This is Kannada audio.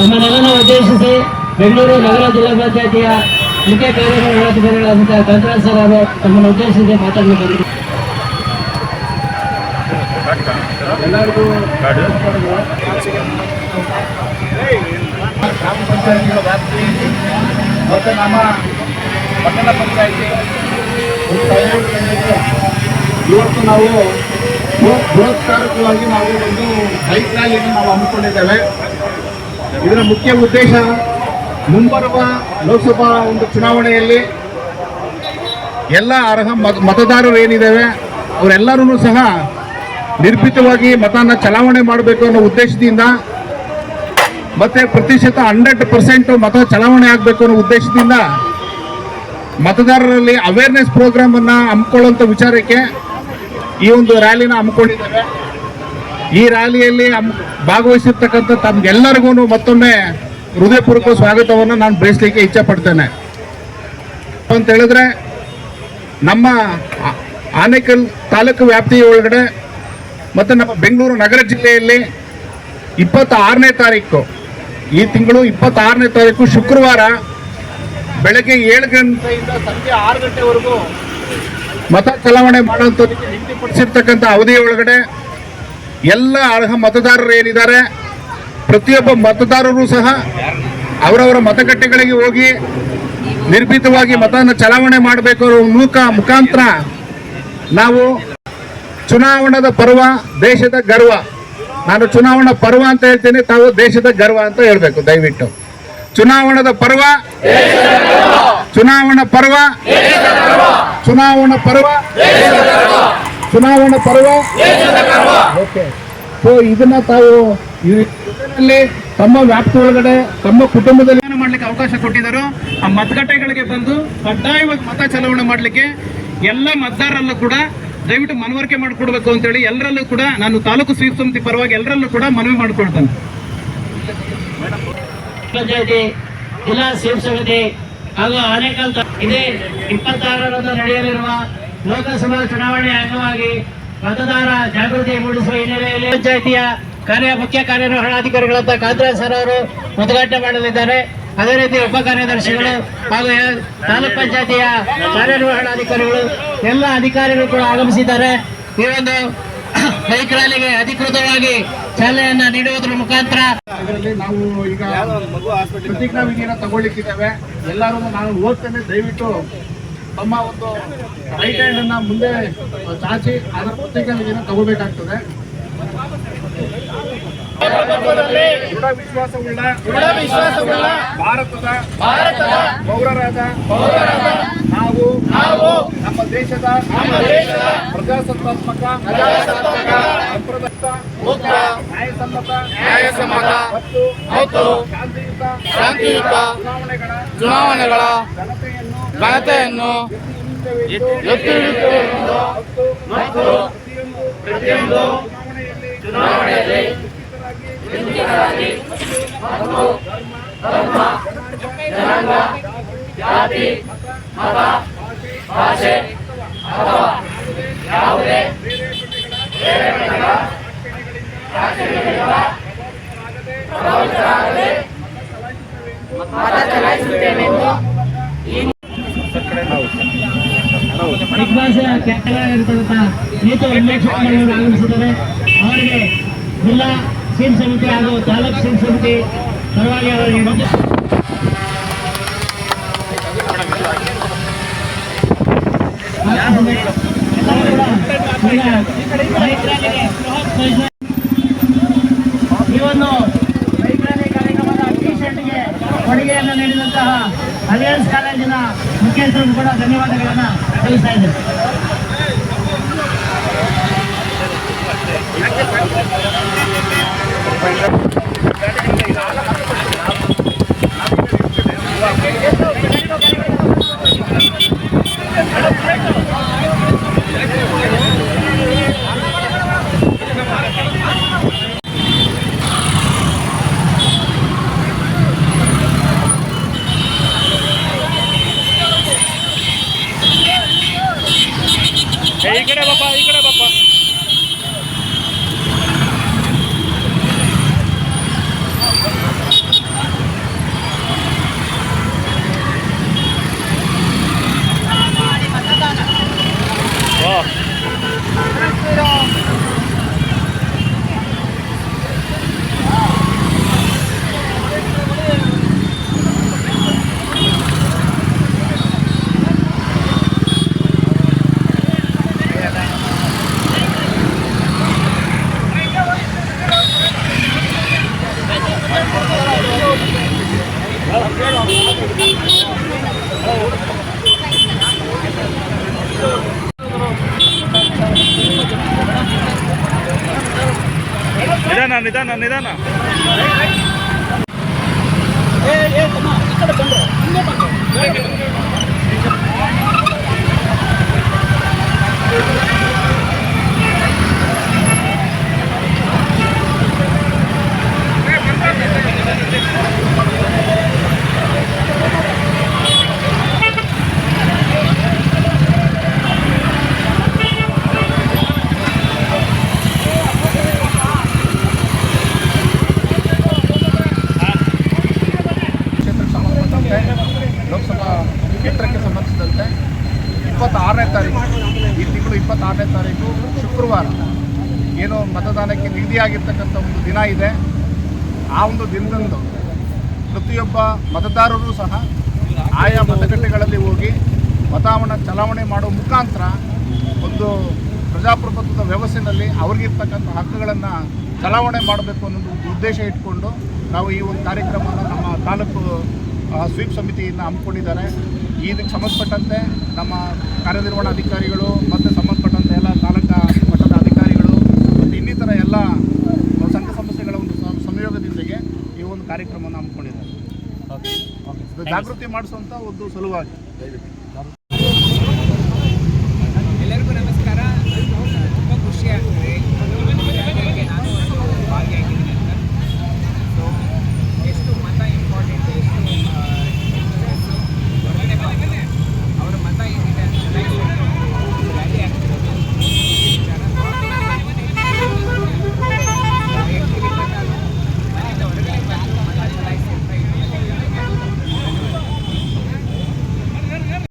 ತಮ್ಮನ್ನೆಲ್ಲರನ್ನು ಉದ್ದೇಶಿಸಿ ಬೆಂಗಳೂರು ನಗರ ಜಿಲ್ಲಾ ಪಂಚಾಯತಿಯ ಮುಖ್ಯ ಕಾರ್ಯನಿರ್ವಹಣಾಧಿಕಾರಿಗಳಾದಂತಹ ಕಾಂತರಾಜ್ ಸರ್ ಅವರು ತಮ್ಮನ್ನು ಉದ್ದೇಶಿಸಿ ಮಾತನಾಡಬೇಕು. ಎಲ್ಲರಿಗೂ ಗ್ರಾಮ ಪಂಚಾಯತಿಗಳ ವ್ಯಾಪ್ತಿ ಮತ್ತು ನಮ್ಮ ಪಟ್ಟಣ ಪಂಚಾಯತಿ ಇವತ್ತು ನಾವು ಬೃಹತ್ಕಾರಕವಾಗಿ ನಾವು ಒಂದು ಬೈಕ್ ರ್ಯಾಲಿಯನ್ನು ನಾವು ಹಮ್ಮಿಕೊಂಡಿದ್ದೇವೆ. ಇದರ ಮುಖ್ಯ ಉದ್ದೇಶ ಮುಂಬರುವ ಲೋಕಸಭಾ ಒಂದು ಚುನಾವಣೆಯಲ್ಲಿ ಎಲ್ಲ ಅರ್ಹ ಮತದಾರರು ಏನಿದ್ದೇವೆ ಅವರೆಲ್ಲರೂ ಸಹ ನಿರ್ಭೀತವಾಗಿ ಮತನ ಚಲಾವಣೆ ಮಾಡಬೇಕು ಅನ್ನೋ ಉದ್ದೇಶದಿಂದ ಮತ್ತೆ ಪ್ರತಿಶತ 100% ಮತ ಚಲಾವಣೆ ಆಗಬೇಕು ಅನ್ನೋ ಉದ್ದೇಶದಿಂದ ಮತದಾರರಲ್ಲಿ ಅವೇರ್ನೆಸ್ ಪ್ರೋಗ್ರಾಮ್ ಅನ್ನ ಹಮ್ಮಿಕೊಳ್ಳುವಂಥ ವಿಚಾರಕ್ಕೆ ಈ ಒಂದು ರ್ಯಾಲಿನ ಹಮ್ಮಿಕೊಂಡಿದ್ದೇವೆ. ಈ ರ್ಯಾಲಿಯಲ್ಲಿ ಭಾಗವಹಿಸಿರ್ತಕ್ಕಂಥ ತಮ್ಗೆಲ್ಲರಿಗೂ ಮತ್ತೊಮ್ಮೆ ಹೃದಯಪೂರ್ವಕ ಸ್ವಾಗತವನ್ನು ನಾನು ಬಯಸಲಿಕ್ಕೆ ಇಚ್ಛೆ ಪಡ್ತೇನೆ. ಅಂತ ಹೇಳಿದ್ರೆ ನಮ್ಮ ಆನೇಕಲ್ ತಾಲೂಕು ವ್ಯಾಪ್ತಿಯ ಒಳಗಡೆ ಮತ್ತು ನಮ್ಮ ಬೆಂಗಳೂರು ನಗರ ಜಿಲ್ಲೆಯಲ್ಲಿ 26ನೇ ತಾರೀಕು ಈ ತಿಂಗಳು 26ನೇ ತಾರೀಕು ಶುಕ್ರವಾರ ಬೆಳಗ್ಗೆ 7 ಗಂಟೆಯಿಂದ ಸಂಜೆ 6 ಗಂಟೆವರೆಗೂ ಮತ ಚಲಾವಣೆ ಮಾಡುವಂಥದ್ದಕ್ಕೆ ನಿಗದಿಪಡಿಸಿರ್ತಕ್ಕಂಥ ಅವಧಿಯ ಒಳಗಡೆ ಎಲ್ಲ ಅರ್ಹ ಮತದಾರರು ಏನಿದ್ದಾರೆ ಪ್ರತಿಯೊಬ್ಬ ಮತದಾರರು ಸಹ ಅವರವರ ಮತಗಟ್ಟೆಗಳಿಗೆ ಹೋಗಿ ನಿರ್ಭೀತವಾಗಿ ಮತವನ್ನು ಚಲಾವಣೆ ಮಾಡಬೇಕು ಮುಖಾಂತರ ನಾವು ಚುನಾವಣಾ ಪರ್ವ ದೇಶದ ಗರ್ವ. ನಾನು ಚುನಾವಣಾ ಪರ್ವ ಅಂತ ಹೇಳ್ತೀನಿ, ತಾವು ದೇಶದ ಗರ್ವ ಅಂತ ಹೇಳ್ಬೇಕು. ದಯವಿಟ್ಟು ಚುನಾವಣಾ ಪರ್ವ, ಚುನಾವಣಾ ಪರ್ವ, ಚುನಾವಣಾ ಪರ್ವ, ಚುನಾವಣಾ ಪರ್ವ. ಓಕೆ, ಸೊ ಇದನ್ನ ತಾವು ಇದರಲ್ಲಿ ತಮ್ಮ ವ್ಯಾಪ್ತಿ ಒಳಗಡೆ ತಮ್ಮ ಕುಟುಂಬದಲ್ಲಿ ಮಾಡ್ಲಿಕ್ಕೆ ಅವಕಾಶ ಕೊಟ್ಟಿದ್ದರು. ಆ ಮತಗಟ್ಟೆಗಳಿಗೆ ಬಂದು ಕಡ್ಡಾಯವಾಗಿ ಮತ ಚಲಾವಣೆ ಮಾಡಲಿಕ್ಕೆ ಎಲ್ಲ ಮತದಾರರಲ್ಲೂ ಕೂಡ ದಯವಿಟ್ಟು ಮನವರಿಕೆ ಮಾಡಿಕೊಡ್ಬೇಕು ಅಂತೇಳಿ ಎಲ್ಲರಲ್ಲೂ ಕೂಡ ನಾನು ತಾಲೂಕು ಸ್ವೀಪ್ ಸಮಿತಿ ಪರವಾಗಿ ಎಲ್ಲರಲ್ಲೂ ಕೂಡ ಮನವಿ ಮಾಡಿಕೊಳ್ತೇನೆ. ಪಂಚಾಯತಿ ಜಿಲ್ಲಾ ಸ್ವೀಪ್ ಸಮಿತಿ ಹಾಗೂ ಆನೇಕಲ್ ಇದೇ 26ರಂದು ನಡೆಯಲಿರುವ ಲೋಕಸಭಾ ಚುನಾವಣೆ ಅಂಗವಾಗಿ ಮತದಾರ ಜಾಗೃತಿ ಮೂಡಿಸುವ ಹಿನ್ನೆಲೆಯಲ್ಲಿ ಪಂಚಾಯತಿಯ ಮುಖ್ಯ ಕಾರ್ಯನಿರ್ವಹಣಾಧಿಕಾರಿಗಳಾದ ಕಾಂತರಾಜ್ ಸರ್ ಅವರು ಉದ್ಘಾಟನೆ ಮಾಡಲಿದ್ದಾರೆ. ಅದೇ ರೀತಿ ಉಪ ಕಾರ್ಯದರ್ಶಿಗಳು ಹಾಗೂ ತಾಲೂಕ್ ಪಂಚಾಯತಿಯ ಕಾರ್ಯನಿರ್ವಹಣಾಧಿಕಾರಿಗಳು ಎಲ್ಲ ಅಧಿಕಾರಿಗಳು ಕೂಡ ಆಗಮಿಸಿದ್ದಾರೆ. ಈ ಒಂದು ಬೈಕ್ ರ್ಯಾಲಿಗೆ ಅಧಿಕೃತವಾಗಿ ಚಾಲನೆಯನ್ನ ನೀಡುವುದರ ಮುಖಾಂತರ ನಾವು ಈಗ ಪ್ರತಿಜ್ಞಾವಿಧಿಯನ್ನು ತಗೊಳ್ಳಿಕ್ಕಿದ್ದೇವೆ. ಎಲ್ಲರೂ ನಾನು ಓದ್ತೇನೆ, ದಯವಿಟ್ಟು ತಮ್ಮ ಒಂದು ರೈಟ್ ಹ್ಯಾಂಡ್ ಅನ್ನ ಮುಂದೆ ಚಾಚಿ ಅದರ ಪ್ರತಿಜ್ಞಾವಿಧಿಯನ್ನು ತಗೋಬೇಕಾಗ್ತದೆ. ದೃಢ ವಿಶ್ವಾಸವುಳ್ಳ ಭಾರತದ ಪೌರರಾದ ನಾವು ನಮ್ಮ ದೇಶದ ಪ್ರಜಾಸತ್ತಾತ್ಮಕ ನ್ಯಾಯಸಮ್ಮತ ಮತ್ತು ಶಾಂತಿಯುತ ಚುನಾವಣೆಗಳ ಘನತೆಯನ್ನು ಎತ್ತಿ ಮತ್ತು ಪ್ರತಿಯೊಂದು ಚುನಾವಣೆಯಲ್ಲಿ ಧರ್ಮ, ಜನಾಂಗ, ಜಾತಿ, ಮತ, ಭಾಷೆ ಅಥವಾ ಯಾವುದೇ ಮತ ಚಲಾಯಿಸುತ್ತೇವೆಂದು ಬಿಗ್ ಬಾಸ್ ಇರತಕ್ಕಂಥ ನೀತಿ ಅನ್ವೇಷಣೆಗಳು ಆಗಮಿಸಿದ್ದಾರೆ. ಅವರಿಗೆ ಜಿಲ್ಲಾ ಸ್ವೀಪ್ ಸಮಿತಿ ಹಾಗೂ ತಾಲೂಕು ಸ್ವೀಪ್ ಸಮಿತಿ ಪರವಾಗಿ ಅವರಿಗೆ ಈ ಒಂದು ಬೈಕ್ ರ್ಯಾಲಿ ಕಾರ್ಯಕ್ರಮದ ಟಿ ಶರ್ಟ್ಗೆ ಕೊಡುಗೆಯನ್ನು ನೀಡಿದಂತಹ ಅಲಿಯನ್ಸ್ ಕಾಲೇಜಿನ ಮುಖ್ಯಸ್ಥರಿಗೂ ಕೂಡ ಧನ್ಯವಾದಗಳನ್ನು ಸಲ್ಲಿಸ್ತಾ ಇದ್ದೇನೆ. ಈ ಕಡೆ ಬಾಪ ನಿಧಾನ ನಿಧಾನ ನಿಧಾನ. ಲೋಕಸಭಾ ಕ್ಷೇತ್ರಕ್ಕೆ ಸಂಬಂಧಿಸಿದಂತೆ 26ನೇ ತಾರೀಕು ಈ ತಿಂಗಳು 26ನೇ ತಾರೀಕು ಶುಕ್ರವಾರ ಏನು ಮತದಾನಕ್ಕೆ ನಿಗದಿಯಾಗಿರ್ತಕ್ಕಂಥ ಒಂದು ದಿನ ಇದೆ. ಆ ಒಂದು ದಿನದಂದು ಪ್ರತಿಯೊಬ್ಬ ಮತದಾರರು ಸಹ ಆಯಾ ಮತಗಟ್ಟೆಗಳಲ್ಲಿ ಹೋಗಿ ಮತವನ್ನು ಚಲಾವಣೆ ಮಾಡುವ ಮುಖಾಂತರ ಒಂದು ಪ್ರಜಾಪ್ರಭುತ್ವದ ವ್ಯವಸ್ಥೆಯಲ್ಲಿ ಅವ್ರಿಗಿರ್ತಕ್ಕಂಥ ಹಕ್ಕುಗಳನ್ನು ಚಲಾವಣೆ ಮಾಡಬೇಕು ಅನ್ನೋದು ಉದ್ದೇಶ ಇಟ್ಕೊಂಡು ನಾವು ಈ ಒಂದು ಕಾರ್ಯಕ್ರಮವನ್ನು ನಮ್ಮ ತಾಲೂಕು ಸ್ವೀಪ್ ಸಮಿತಿಯಿಂದ ಹಮ್ಮಿಕೊಂಡಿದ್ದಾರೆ. ಇದಕ್ಕೆ ಸಂಬಂಧಪಟ್ಟಂತೆ ನಮ್ಮ ಕಾರ್ಯನಿರ್ವಹಣಾಧಿಕಾರಿಗಳು ಮತ್ತು ಸಂಬಂಧಪಟ್ಟಂತೆ ಎಲ್ಲ ತಾಲೂಕಾ ಮಟ್ಟದ ಅಧಿಕಾರಿಗಳು ಮತ್ತು ಇನ್ನಿತರ ಎಲ್ಲ ಸಂಘ ಸಂಸ್ಥೆಗಳ ಒಂದು ಸಂಯೋಗದೊಂದಿಗೆ ಈ ಒಂದು ಕಾರ್ಯಕ್ರಮವನ್ನು ಹಮ್ಮಿಕೊಂಡಿದ್ದಾರೆ. ಜಾಗೃತಿ ಮಾಡಿಸುವಂಥ ಒಂದು ಸಲುವಾಗಿ.